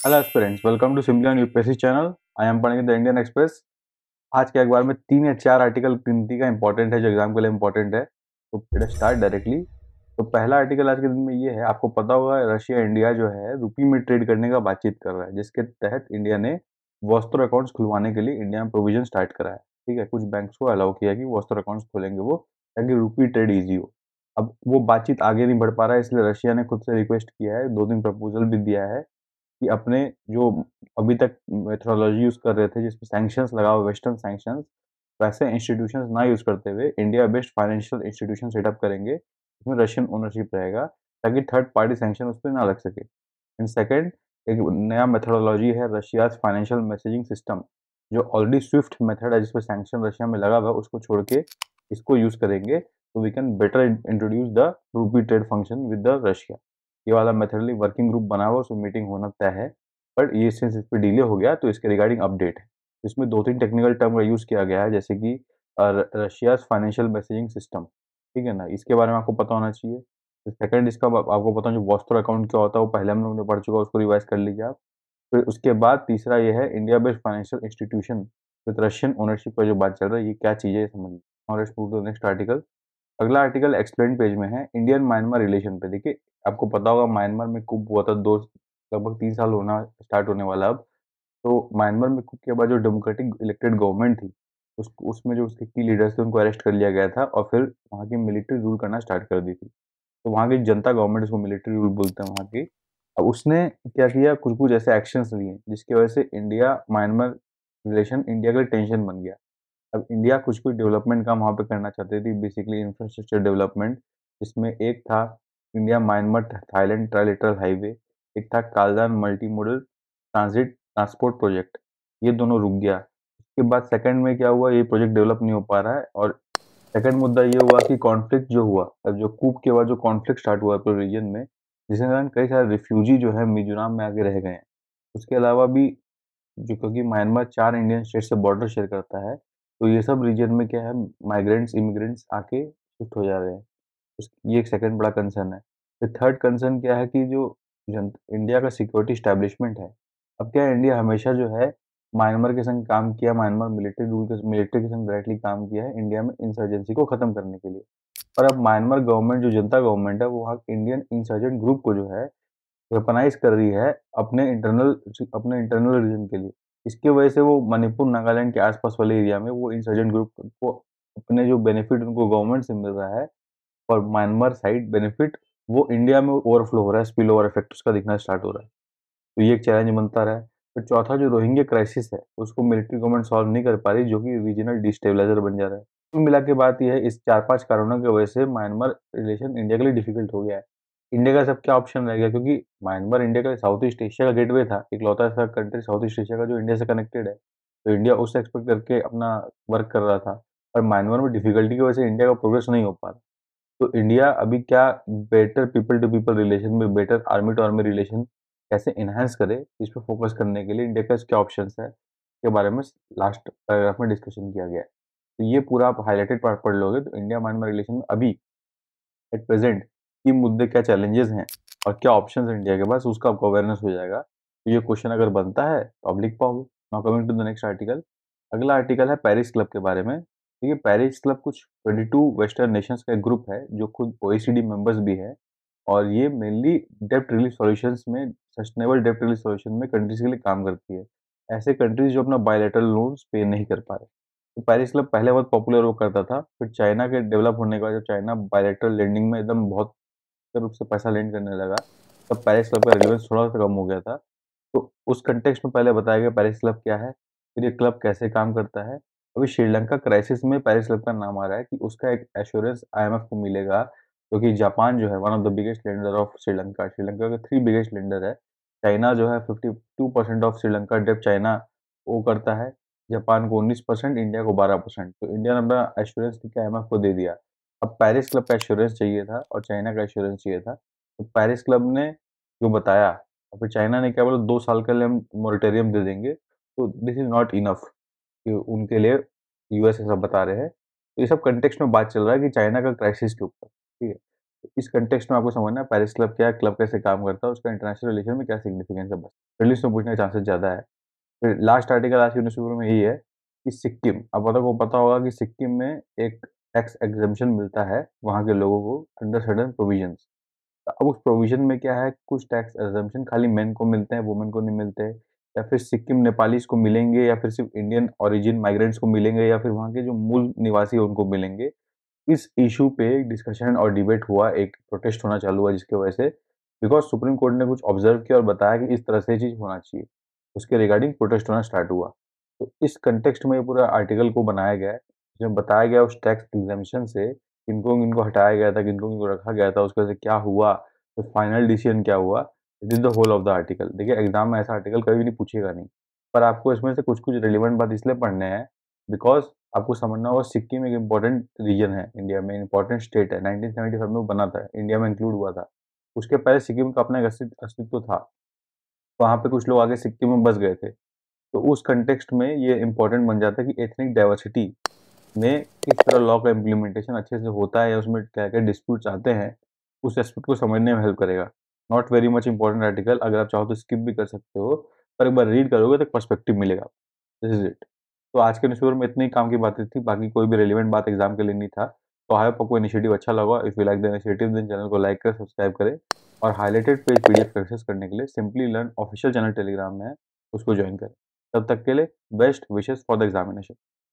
Hello aspirants, welcome to simply on UPSC channel. I am पढ़ेंगे the Indian Express. आज के अखबार में 3 या 4 आर्टिकल गिनती का इंपॉर्टेंट है, जो एग्जाम के लिए इंपॉर्टेंट है। तो लेट्स स्टार्ट डायरेक्टली। तो पहला आर्टिकल आज के दिन में ये है, आपको पता होगा रशिया इंडिया जो है रुपी में ट्रेड करने का बातचीत कर रहा है, जिसके तहत इंडिया ने वॉस्टर अकाउंट्स खुलवाने के लिए इंडिया में प्रोविजन स्टार्ट करा है। ठीक है, कुछ बैंक्स को अलाउ किया कि वॉस्टर अकाउंट्स खोलेंगे वो, ताकि रुपी ट्रेड ईजी हो। अब वो बातचीत आगे नहीं बढ़ पा रहा है, इसलिए रशिया ने खुद से रिक्वेस्ट किया है, 2 दिन प्रपोजल भी दिया है कि अपने जो अभी तक मेथोडोलॉजी यूज़ कर रहे थे, जिसमें सैंक्शंस लगा हुआ, वेस्टर्न सैंक्शंस, वैसे इंस्टीट्यूशंस ना यूज़ करते हुए India based financial institution setup करेंगे, जिसमें रशियन ओनरशिप रहेगा, ताकि थर्ड पार्टी सैंक्शन उस पे ना लग सके। एंड सेकंड, एक नया मेथोडोलॉजी है रशियाज़ फाइनेंशियल मैसेजिंग सिस्टम, जो ऑलरेडी स्विफ्ट मेथड है, जिसपे सैंक्शन रशिया में लगा हुआ है, उसको छोड़ के इसको यूज़ करेंगे, तो we can better introduce the rupee trade function with the Russia. ये वाला मेथडली वर्किंग ग्रुप बना हुआ, उसमें मीटिंग होना तय है। बट ये सिंस इस पे डिले हो गया, तो इसके रिगार्डिंग अपडेट है। इसमें 2-3 टेक्निकल टर्म का यूज़ किया गया है, जैसे कि रशियाज़ फाइनेंशियल मैसेजिंग सिस्टम, ठीक है ना? इसके बारे में आपको पता होना चाहिए। फिर सेकंड, इसका आपको पता है जो वॉस्टर अकाउंट क्या होता है, वो पहले हम लोग ने पढ़ चुका है, उसको रिवाइज़ कर लीजिए आप। फिर उसके बाद तीसरा ये है India based financial institution with Russian ownership का जो बात चल रहा है, ये क्या चीज़ है, ये समझिए। और let's move to the next article. अगला आर्टिकल एक्सप्लेन पेज में है, इंडियन म्यांमार रिलेशन पे। देखिए, आपको पता होगा म्यांमार में कुछ हुआ था, 2 लगभग 3 साल होना स्टार्ट होने वाला अब। तो म्यांमार में कुछ के बाद जो डेमोक्रेटिक इलेक्टेड गवर्नमेंट थी, उसमें जो उसके की लीडर्स थे, उनको अरेस्ट कर लिया गया था और फिर वहाँ की मिलिट्री रूल करना स्टार्ट कर दी थी। तो वहाँ की जनता गवर्नमेंट, उसको मिलिट्री रूल बोलते हैं वहाँ की। अब उसने क्या किया, कुछ-कुछ ऐसे एक्शंस लिए, जिसकी वजह से इंडिया म्यांमार रिलेशन इंडिया के लिए टेंशन बन गया। अब इंडिया कुछ-कुछ डेवलपमेंट काम वहाँ पे करना चाहती थी, बेसिकली इंफ्रास्ट्रक्चर डेवलपमेंट, जिसमें एक था India Myanmar Thailand trilateral highway, एक था Kaladan multi modal transit transport project. ये दोनों रुक गया। उसके बाद सेकंड में क्या हुआ, ये प्रोजेक्ट डेवलप नहीं हो पा रहा है। और सेकंड मुद्दा ये हुआ कि कॉन्फ्लिक्ट जो हुआ, अब जो कूप के बाद जो कॉन्फ्लिक्ट स्टार्ट हुआ पूरे रीजन में, जिसके कारण कई सारे रिफ्यूजी जो है मिजोरम में आके रह गए हैं। उसके अलावा भी जो, क्योंकि म्यांमार 4 इंडियन स्टेट से बॉर्डर शेयर करता है, तो ये सब रीजन में क्या है, माइग्रेंट्स, इमिग्रेंट्स आके शिफ्ट हो जा रहे हैं। ये एक सेकंड बड़ा कंसर्न है। फिर थर्ड कंसर्न क्या है कि जो इंडिया का सिक्योरिटी एस्टेब्लिशमेंट है, अब क्या है, इंडिया हमेशा जो है म्यांमार के संग काम किया, म्यांमार मिलिट्री के संग डायरेक्टली काम किया है इंडिया में इंसर्जेंसी को खत्म करने के लिए। और अब म्यांमार गवर्नमेंट, जो जनता गवर्नमेंट है, वो वहाँ इंडियन इंसर्जेंट ग्रुप को जो है वेपनाइज़ कर रही है अपने इंटरनल रीजन के लिए। इसकी वजह से वो मणिपुर, नागालैंड के आस-पास वाले एरिया में वो इंसर्जेंट ग्रुप को अपने जो बेनिफिट उनको गवर्नमेंट से मिल रहा है, और म्यांमार साइड बेनिफिट वो इंडिया में ओवरफ्लो हो रहा है, स्पिल ओवर इफेक्ट उसका दिखना स्टार्ट हो रहा है। तो ये एक चैलेंज बनता रहा है। फिर चौथा, जो रोहिंग्या क्राइसिस है, उसको मिलिट्री गवर्नमेंट सॉल्व नहीं कर पा रही, जो कि रीजनल डिस्टेबलाइज़र बन जा रहा है। कुल मिला के बात ये है, इस 4-5 कारणों की वजह से म्यांमार रिलेशन इंडिया के लिए डिफिकल्ट हो गया है। इंडिया का सब क्या ऑप्शन रह गया, क्योंकि म्यांमार इंडिया का साउथ ईस्ट एशिया का गेटवे था, इकलौता ऐसा कंट्री साउथ ईस्ट एशिया का जो इंडिया से कनेक्टेड है। तो इंडिया उससे एक्सपेक्ट करके अपना वर्क कर रहा था। पर म्यांमार में डिफिकल्टी की वजह से इंडिया का प्रोग्रेस नहीं हो पा रहा। तो इंडिया अभी क्या, better people to people relation में better army to army relation कैसे एनहांस करे, इस पे फोकस करने के लिए इंडिया के क्या ऑप्शंस है, के बारे में लास्ट पैराग्राफ में डिस्कशन किया गया है। तो ये पूरा आप हाइलाइटेड पार्ट पढ़ लोगे, तो इंडिया म्यांमार रिलेशन में अभी एट प्रेजेंट ये मुद्दे, क्या चैलेंजेस हैं और क्या ऑप्शंस हैं इंडिया के पास, उसका आपको अवेयरनेस हो जाएगा। तो ये क्वेश्चन अगर बनता है तो आप लिख पाओगे। Now coming to the next article. अगला आर्टिकल है पेरिस क्लब के बारे में। ठीक है, पेरिस क्लब कुछ 22 वेस्टर्न नेशंस का एक ग्रुप है, जो खुद ओईसीडी मेंबर्स भी है। और ये मेनली डेब्ट रिलीफ सॉल्यूशंस में, सस्टेनेबल डेब्ट रिलीफ सॉल्यूशन में कंट्रीज के लिए काम करती है। ऐसे कंट्रीज जो अपना बायलैटरल लोन्स पे नहीं कर पा रहे। तो पेरिस क्लब पहले बहुत पॉपुलर वो करता था, फिर चाइना के डेवलप होने के बाद, जब चाइना बायलैटरल लेंडिंग में एकदम बहुत रूप से पैसा लेंड करने लगा, तब पेरिस क्लब का रिलेवेंस थोड़ा-सा कम हो गया था। तो उस कॉन्टेक्स्ट में पहले बताया गया पेरिस क्लब क्या है, फिर ये क्लब कैसे काम करता है। अभी श्रीलंका क्राइसिस में पेरिस क्लब का नाम आ रहा है कि उसका एक एश्योरेंस आईएमएफ को मिलेगा, क्योंकि जापान जो है one of the biggest lender of Sri Lanka, Sri Lanka के 3 बिगेस्ट लेंडर है। चाइना जो है 52% ऑफ श्रीलंका डेब्ट चाइना वो करता है, जापान को 19%, इंडिया को 12%। तो इंडिया ने अपना एश्योरेंस लेके आईएमएफ को दे दिया। अब पेरिस क्लब का एश्योरेंस चाहिए था और चाइना का एश्योरेंस चाहिए था। तो पेरिस क्लब ने जो बताया, और फिर चाइना ने क्या बोला, 2 साल के लिए हम मॉरेटोरियम दे देंगे। तो दिस इज़ नॉट इनफ कि उनके लिए यूएस ऐसा बता रहे हैं। तो ये सब कॉन्टेक्स्ट में बात चल रहा है कि चाइना का क्राइसिस के ऊपर, ठीक है। तो इस कंटेक्स्ट में आपको समझना है पेरिस क्लब क्या है, क्लब कैसे काम करता है, उसका इंटरनेशनल रिलेशन में क्या सिग्निफिकेंस है, बस एटलीस्ट में पूछने के चांसेस ज़्यादा है। फिर लास्ट आर्टिकल आज के न्यूज़पेपर में यही है कि सिक्किम, अब आपको पता होगा कि सिक्किम में एक टैक्स एग्जम्पशन मिलता है वहाँ के लोगों को अंडर सर्टेन प्रोविजंस। अब उस प्रोविजन में क्या है, कुछ टैक्स एग्जम्पशन खाली मेन को मिलते हैं, वुमेन को नहीं मिलते, या फिर सिक्किम नेपालीज को मिलेंगे, या फिर सिर्फ इंडियन ओरिजिन माइग्रेंट्स को मिलेंगे, या फिर वहाँ के जो मूल निवासी है उनको मिलेंगे। इस इशू पे डिस्कशन और डिबेट हुआ, एक प्रोटेस्ट होना चालू हुआ, जिसकी वजह से बिकॉज सुप्रीम कोर्ट ने कुछ ऑब्जर्व किया और बताया कि इस तरह से चीज़ होना चाहिए, उसके रिगार्डिंग प्रोटेस्ट होना स्टार्ट हुआ। तो इस कंटेक्स्ट में ये पूरा आर्टिकल को बनाया गया है, जिसमें बताया गया उस टैक्स एग्जाम्पशन से किनको किनको हटाया गया था, किनको किनको रखा गया था, उसके वजह से क्या हुआ, तो फाइनल डिसीजन क्या हुआ। It is the whole of the article. देखिए एग्जाम में ऐसा आर्टिकल कभी भी नहीं पूछेगा नहीं, पर आपको इसमें से कुछ कुछ रिलेवेंट बात इसलिए पढ़ने हैं बिकॉज आपको समझना होगा सिक्किम एक इम्पोर्टेंट रीजन है इंडिया में, इम्पोर्टेंट स्टेट है, 1975 में वो बना था, इंडिया में इंक्लूड हुआ था। उसके पहले सिक्किम का अपना एक अस्तित्व था, वहाँ पे कुछ लोग आगे सिक्किम में बस गए थे। तो उस कंटेक्स्ट में ये इम्पोर्टेंट बन जाता है कि एथनिक डाइवर्सिटी में किस तरह लॉ का इम्प्लीमेंटेशन अच्छे से होता है, या उसमें क्या क्या डिस्प्यूट्स आते हैं, उस एस्पेक्ट को समझने में हेल्प करेगा। Not very much important article, अगर आप चाहो तो स्किप भी कर सकते हो, पर एक बार रीड करोगे तो पर्सपेक्टिव मिलेगा। This is it. तो आज के न्यूज़पेपर में इतनी काम की बातें थी, बाकी कोई भी रेलिवेंट बात एग्जाम के लिए नहीं था। तो आई होप आपको इनिशिएटिव अच्छा लगा। If you like the initiative then channel को लाइक करें, सब्सक्राइब करें, और हाईलाइटेड पेज पीडीएफ एक्सेस करने के लिए simply learn official channel Telegram में है, उसको ज्वाइन करें। तब तक के लिए best wishes for the examination.